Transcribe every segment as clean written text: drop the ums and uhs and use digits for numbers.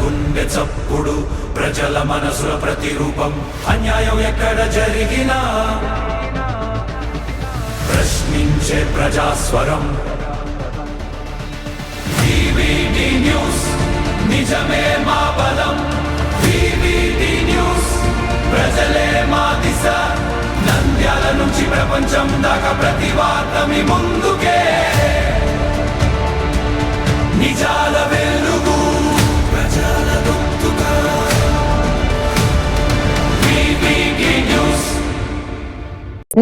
గుండె చప్పుడు ప్రజల మనసుల ప్రతిరూపం అన్యాయం ఎక్కడ జరిగినా ప్రశ్నించే ప్రజాస్వరం వివిడి న్యూస్ నిజమే మా బలం వివిడి న్యూస్ ప్రజలే మా దిశ నంద్యాల నుంచి ప్రపంచం దాకా ప్రతి వార్త మీ ముందుకే నిజాల వెలుగు ప్రజల గొంతుగా వివిడి న్యూస్.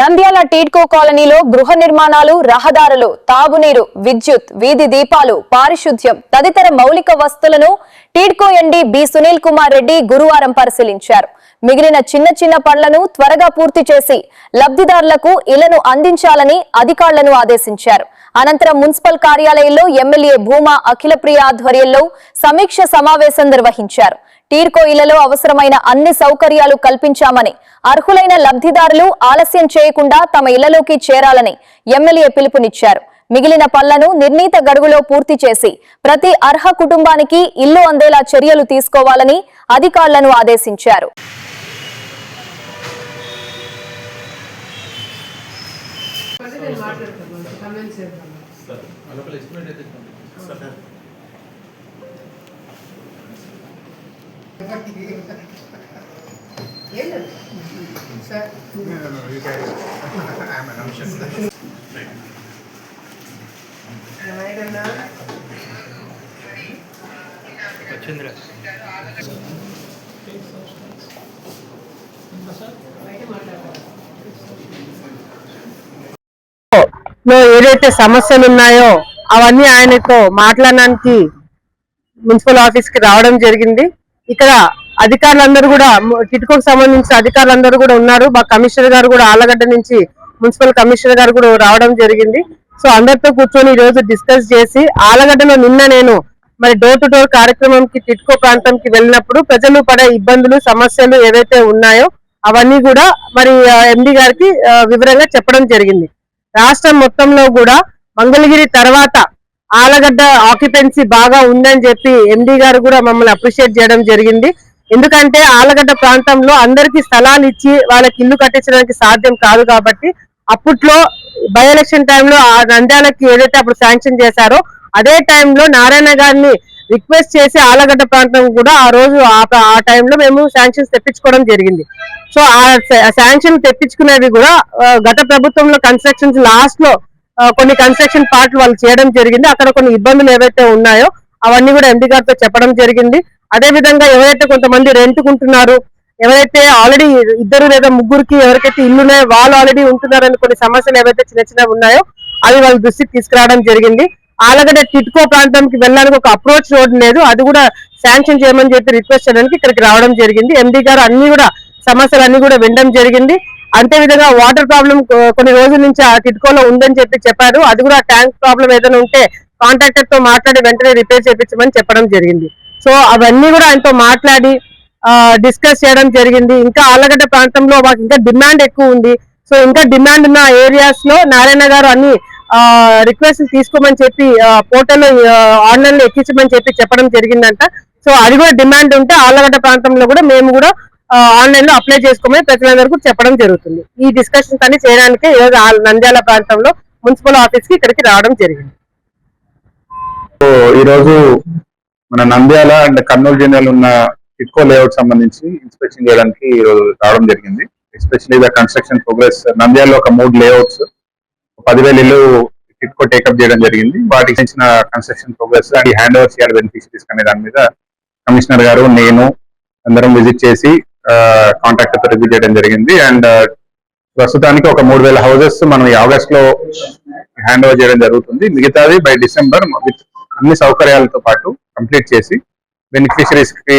నంద్యాల టీడ్కో కాలనీలో గృహ నిర్మాణాలు, రహదారులు, తాగునీరు, విద్యుత్, వీధి దీపాలు, పారిశుధ్యం తదితర మౌలిక వస్తువులను టీడ్కో ఎండీ బి సునీల్ కుమార్ రెడ్డి గురువారం పరిశీలించారు. మిగిలిన చిన్న చిన్న పనులను త్వరగా పూర్తి చేసి లబ్ధిదారులకు ఇళ్లను అందించాలని అధికారులను ఆదేశించారు. అనంతరం మున్సిపల్ కార్యాలయంలో ఎమ్మెల్యే భూమా అఖిలప్రియ ఆధ్వర్యంలో సమీక్ష సమావేశం నిర్వహించారు. టీడ్కో ఇళ్లలో అవసరమైన అన్ని సౌకర్యాలు కల్పించామని, అర్హులైన లబ్ధిదారులు ఆలస్యం చేయకుండా తమ ఇళ్లలోకి చేరాలని ఎమ్మెల్యే పిలుపునిచ్చారు. మిగిలిన పనులను నిర్ణీత గడువులో పూర్తి చేసి ప్రతి అర్హ కుటుంబానికి ఇల్లు అందేలా చర్యలు తీసుకోవాలని అధికారులను ఆదేశించారు. ఏదైతే సమస్యలు ఉన్నాయో అవన్నీ ఆయనతో మాట్లాడడానికి మున్సిపల్ ఆఫీస్ కి రావడం జరిగింది. ఇక్కడ అధికారులందరూ కూడా టిడ్కోకు సంబంధించిన అధికారులందరూ కూడా ఉన్నారు. మా కమిషనర్ గారు కూడా ఆలగడ్డ నుంచి మున్సిపల్ కమిషనర్ గారు కూడా రావడం జరిగింది. సో అందరితో కూర్చొని ఈ రోజు డిస్కస్ చేసి ఆలగడ్డలో నిన్న నేను మరి డోర్ టు డోర్ కార్యక్రమంకి టిడ్కో ప్రాంతంకి వెళ్ళినప్పుడు ప్రజలు పడే ఇబ్బందులు, సమస్యలు ఏవైతే ఉన్నాయో అవన్నీ కూడా మరి ఎండి గారికి వివరంగా చెప్పడం జరిగింది. రాష్ట్రం మొత్తంలో కూడా మంగళగిరి తర్వాత ఆలగడ్డ ఆక్యుపెన్సీ బాగా ఉందని చెప్పి ఎండి గారు కూడా మమ్మల్ని అప్రిషియేట్ చేయడం జరిగింది. ఎందుకంటే ఆలగడ్డ ప్రాంతంలో అందరికీ స్థలాలు ఇచ్చి వాళ్ళకి ఇల్లు కట్టించడానికి సాధ్యం కాదు కాబట్టి అప్పట్లో బై ఎలక్షన్ టైంలో ఆ నంద్యాలకి ఏదైతే అప్పుడు శాంక్షన్ చేశారో అదే టైంలో నారాయణ గారిని రిక్వెస్ట్ చేసి ఆలగడ్డ ప్రాంతం కూడా ఆ రోజు ఆ టైంలో మేము శాంక్షన్స్ తెప్పించుకోవడం జరిగింది. సో ఆ శాంక్షన్ తెప్పించుకునేది కూడా గత ప్రభుత్వంలో కన్స్ట్రక్షన్స్ లాస్ట్ లో కొన్ని కన్స్ట్రక్షన్ పార్ట్లు వాళ్ళు చేయడం జరిగింది. అక్కడ కొన్ని ఇబ్బందులు ఏవైతే ఉన్నాయో అవన్నీ కూడా ఎండి గారితో చెప్పడం జరిగింది. అదే విధంగా ఎవరైతే కొంతమంది రెంట్కుంటున్నారు, ఎవరైతే ఆల్రెడీ 2 లేదా 3కి ఎవరికైతే ఇల్లున్నాయో వాళ్ళు ఆల్రెడీ ఉంటున్నారని కొన్ని సమస్యలు ఏవైతే చిన్న చిన్న ఉన్నాయో అవి వాళ్ళ దృష్టికి తీసుకురావడం జరిగింది. ఆలగడ్డ టిడ్కో ప్రాంతానికి వెళ్ళడానికి ఒక అప్రోచ్ రోడ్ లేదు, అది కూడా శాంక్షన్ చేయమని చెప్పి రిక్వెస్ట్ చేయడానికి ఇక్కడికి రావడం జరిగింది. ఎండి గారు అన్ని కూడా సమస్యలన్నీ కూడా వినడం జరిగింది. అంతే విధంగా వాటర్ ప్రాబ్లం కొన్ని రోజుల నుంచి ఆ టిడ్కోలో ఉందని చెప్పారు. అది కూడా ట్యాంక్ ప్రాబ్లం ఏదైనా ఉంటే కాంట్రాక్టర్ తో మాట్లాడి వెంటనే రిపేర్ చేయించమని చెప్పడం జరిగింది. సో అవన్నీ కూడా ఆయనతో మాట్లాడి డిస్కస్ చేయడం జరిగింది. ఇంకా ఆలగడ్డ ప్రాంతంలో మాకు ఇంకా డిమాండ్ ఎక్కువ ఉంది. సో ఇంకా డిమాండ్ ఉన్న ఏరియాస్ లో నారాయణ గారు అన్ని రిక్వెస్ట్ తీసుకోమని చెప్పి పోర్టల్లో ఆన్లైన్ లో ఎక్కించమని చెప్పడం జరిగిందంట. సో అది కూడా డిమాండ్ ఉంటే ఆలగడ్డ ప్రాంతంలో కూడా మేము కూడా ఆన్లైన్ లో అప్లై చేసుకోమని ప్రజలందరికీ చెప్పడం జరుగుతుంది. ఈ డిస్కషన్స్ అన్ని చేయడానికి ఈరోజు నంద్యాల ప్రాంతంలో మున్సిపల్ ఆఫీస్ కి ఇక్కడికి రావడం జరిగింది. ఈరోజు మన నంద్యాల అండ్ కర్నూలు జిల్లాలో ఉన్న టిడ్కో లేఅవుట్ సంబంధించి ఇన్స్పెక్షన్ చేయడానికి ఈరోజు రావడం జరిగింది. ఎస్పెషల్లీ ద కన్స్ట్రక్షన్ ప్రోగ్రెస్ నంద్యాలలో ఒక 3 లేఅవుట్స్ 10,000 ఇల్లు టిడ్కో టేకప్ చేయడం జరిగింది. వాటికి సంబంధించిన construction progress and hand over చేయాలి బెనిఫిషరీస్ అనే దాని మీద కమిషనర్ గారు, నేను అందరం విజిట్ చేసి కాంట్రాక్టర్ తో రివ్యూ చేయడం జరిగింది. అండ్ ప్రస్తుతానికి ఒక 3,000 హౌసెస్ మనం ఈ ఆగస్ట్ లో హ్యాండ్ ఓవర్ చేయడం జరుగుతుంది. మిగతాది బై డిసెంబర్ విత్ అన్ని సౌకర్యాలతో పాటు కంప్లీట్ చేసి బెనిఫిషరీస్ కి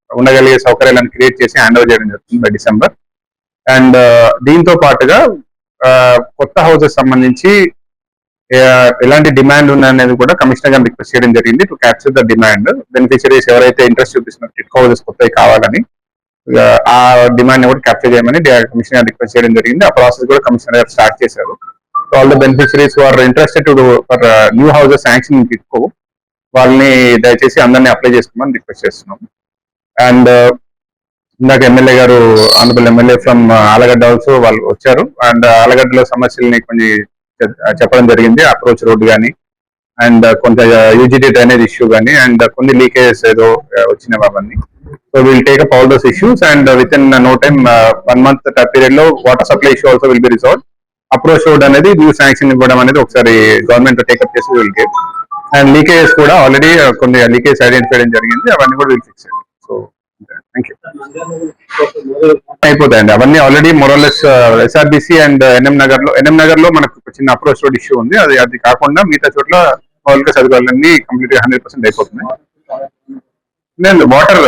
ఉండగలిగే సౌకర్యాలను క్రియేట్ చేసి హ్యాండ్ ఓవర్ చేయడం జరుగుతుంది బై డిసెంబర్. అండ్ దీంతో పాటుగా కొత్త హౌసెస్ సంబంధించి ఎలాంటి డిమాండ్ ఉన్నది కూడా కమిషనర్ గారిని రిక్వెస్ట్ చేయడం జరిగింది to capture the demand. Beneficiaries ఎవరైతే ఇంట్రెస్ట్ చూపిస్తున్నారు టిడ్కో హౌసెస్ కొత్తవి కావాలని ఆ డిమాండ్ కూడా క్యాప్చర్ చేయమని కమిషనర్ గారు రిక్వెస్ట్ చేయడం జరిగింది. ఆ ప్రాసెస్ కూడా కమిషనర్ గారు స్టార్ట్ చేశారు. All the beneficiaries are interested to for new houses sanction in TIDCO వాళ్ళని దయచేసి అందరినీ అప్లై చేసుకోమని రిక్వెస్ట్ చేస్తున్నాం. అండ్ ఇందాక ఎమ్మెల్యే గారు honourable MLA from Allagadda also వాళ్ళు వచ్చారు. అండ్ ఆలగడ్డలో సమస్యల్ని కొన్ని చెప్పడం జరిగింది. అప్రోచ్ రోడ్ కానీ అండ్ కొంత యూజిటీ డ్రైనేజ్ ఇష్యూ కానీ అండ్ కొన్ని లీకేజెస్ ఏదో వచ్చినవి అవన్నీ. So will take up all those issues and with in no time 1 month period లో water supply issue also will be resolve. Approach road అనేది new sanction ఇవ్వడం అనేది ఒకసారి గవర్నమెంట్ టేకప్ చేసి విల్ గెట్. అండ్ లీకేజెస్ కూడా already కొన్ని leakage identify చేయడం జరిగింది. అవన్నీ కూడా will fix. So thank you. అయిపోతాయండి అవన్నీ already మొరల్లెస్ SRBC and NM Nagar లో మనకు చిన్న అప్రోచ్ రోడ్ ఇష్యూ ఉంది. అది కాకుండా మిగతా చోట్ల మౌలిక సదుపాయాలన్నీ కంప్లీట్ గా 100% అయిపోతున్నాయి. నేను water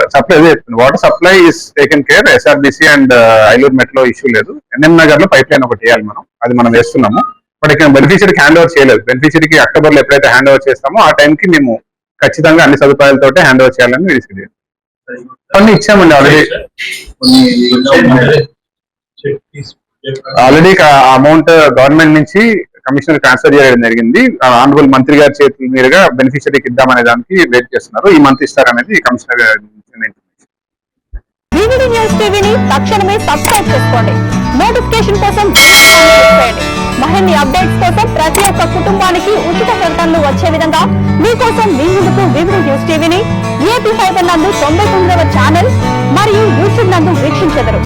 supply is taken care. SRBC and Ailuru metro issue లేదు. ఎన్ఎం నగర్ లో పైప్ లైన్ ఒకటి వేయాలి అది మనం వేస్తున్నాము. బట్ ఇక్కడ బెనిఫిషరీకి హ్యాండ్ ఓవర్ చేయలేదు. బెనిఫిషరీకి అక్టోబర్ లో ఎప్పుడైతే హ్యాండ్ ఓవర్ చేస్తామో ఆ టైంకి మేము ఖచ్చితంగా అన్ని సదుపాయాలతో హ్యాండ్ ఓవర్ చేయాలని డిసైడ్ అన్ని ఇచ్చామండి. ఆల్రెడీ అమౌంట్ గవర్నమెంట్ నుంచి కమిషనర్ ట్రాన్స్ఫర్ చేయడం జరిగింది. ఆనరబుల్ మంత్రి గారి చేతుల మీదుగా బెనిఫిషరీకి ఇద్దామనే దానికి వెయిట్ చేస్తున్నారు. ఈ మంత్ ఇస్తారనేది కమిషనర్ గారి వివిడి న్యూస్ టీవీని తక్షణమే సబ్స్క్రైబ్ చేసుకోండి. నోటిఫికేషన్ కోసం చేయండి. మరిన్ని అప్డేట్స్ కోసం ప్రతి ఒక్క కుటుంబానికి ఉచిత ప్రకటనలు వచ్చే విధంగా మీకోసం మీ ముందుకు వివిడి న్యూస్ టీవీని ఏపీ 5 నందు 99వ ఛానల్ మరియు యూట్యూబ్ నందు వీక్షించెదరు.